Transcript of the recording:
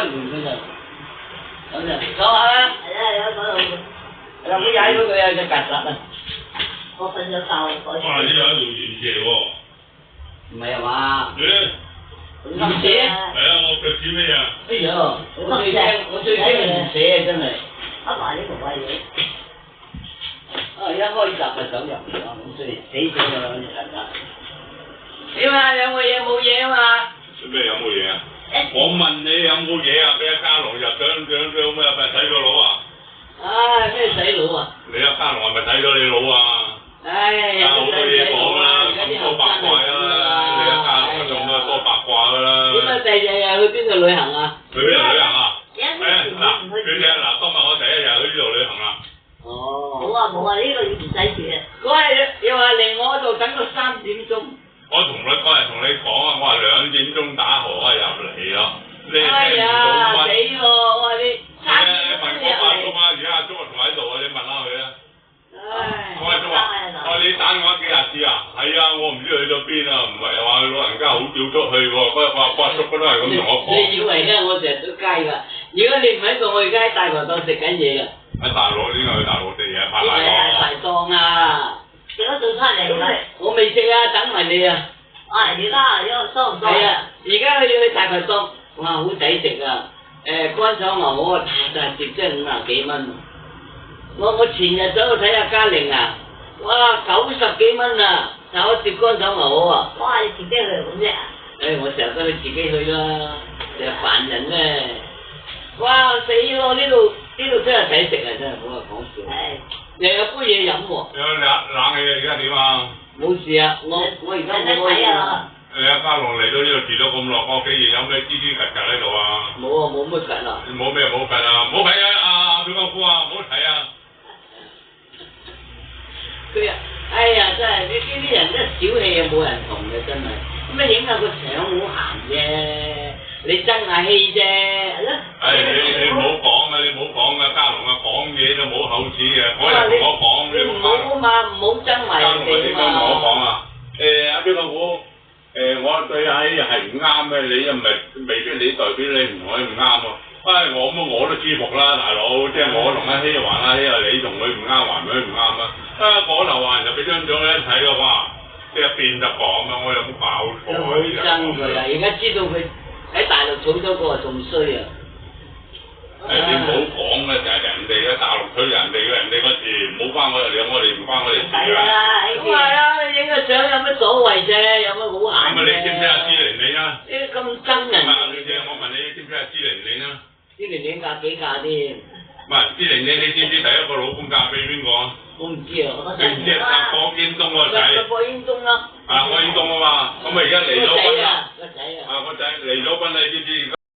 亂㗎咋。咁就講下啦。係啊，有講到。有冇踩到佢有隻曱甴啊？我瞓咗覺，改哇！你又喺度驗蛇喎？唔係啊嘛？誒，驗蛇？係啊，我腳趾咩啊？哎呀，我最驚驗蛇啊！真係。噏埋呢個位嘢。啊！一開閘就走入嚟啦，咁所以死咗㗎啦，嗰隻曱甴。點啊？有冇嘢冇嘢啊嘛？咩有冇嘢啊？我問你有冇嘢啊？俾阿家龍入想咩？咪睇個佬啊？唉，咩洗腦啊？你阿家龍係咪睇咗你佬啊？唉，好多嘢講啦，咁多八卦啦，你阿家龍仲多八卦㗎啦。點解第日又去邊度旅行啊？去邊度旅行啊？嗱，佢哋嗱，今日我第一日去呢度旅行啦。哦。冇啊冇啊，呢個要唔使住啊。嗰日又話嚟我度等到3點鐘。我同你嗰日同你講啊，我話2點鐘打荷啊入嚟咯，你聽唔到乜？死喎！我話你3點問我阿叔啊，而家阿叔仲喺度啊，你問下佢啊。唉。我阿叔話：你打電話幾日次啊？係啊，我唔知去咗邊啊，唔係話佢老人家好少出去喎。嗰日我阿叔都係咁同我講。你以為咧？我成日都街㗎。如果你唔喺度，我而家喺大排檔食緊嘢㗎。喺大陸點解去大陸食嘢？拍賣大檔啊！食咗早餐嚟㗎。我未食啊，等埋你啊！啊，而家收唔收？係啊，而家去大排檔，哇，好抵食啊！乾炒牛河啊，大碟真係50幾蚊。我前日走去睇下嘉玲啊，哇，90幾蚊啊，炒一碟乾炒牛河啊！哇，你自己去咁啫？我成日都去自己去啦，成日煩人咩？哇，死咯！呢度真係抵食啊，真係冇話講笑。又有杯嘢飲喎。有冷氣而家點啊？冇事啊，我而家冇開啊。你阿家龍嚟到呢度住咗咁耐，我屋企有咩吱吱曱甴喺度啊？冇啊，冇乜曱啊。冇咩冇曱啊？唔好睇啊！阿小功夫啊，唔好睇啊！佢啊，哎呀，真係呢啲人真係小氣啊，冇人同嘅真係。咁你影下個相好閒啫，你爭下氣啫。係咯。你唔好講啊！你唔好講啊！家龍啊，講嘢就冇口齒嘅，嗰日同我講，你唔好啊嘛，唔好爭埋人哋啊嘛。家龍點解同我講啊？阿小功夫。我對喺係唔啱嘅，你又唔係未必你代表你唔可以唔啱喎。我都舒服啦，大佬，即係我同阿希還阿希啊，你同佢唔啱，還佢唔啱啊！嗰頭還就俾張相你一睇嘅話，即係變就講啊！我有冇搞錯啊？好憎佢啊！而家知道佢喺大陸娶咗個仲衰啊！你唔好講嘅，就係人哋嘅大陸娶人哋嘅，人哋個事唔好關我哋，我哋唔關我哋事啊！咁係啊，你影個相有乜所謂啫？有乜好閒啫？咁你知唔知阿芝玲玲啊？呢咁憎人。我問你知唔知阿芝玲玲啊？芝玲玲嫁幾嫁添？唔係芝玲玲，你知唔知第一個老公嫁俾邊個啊？我唔知啊。你唔知啊？郭英東個仔。郭英東啦。郭英東啊嘛，咁啊而家離咗婚啦。個仔啊。個仔離咗婚，你知唔知？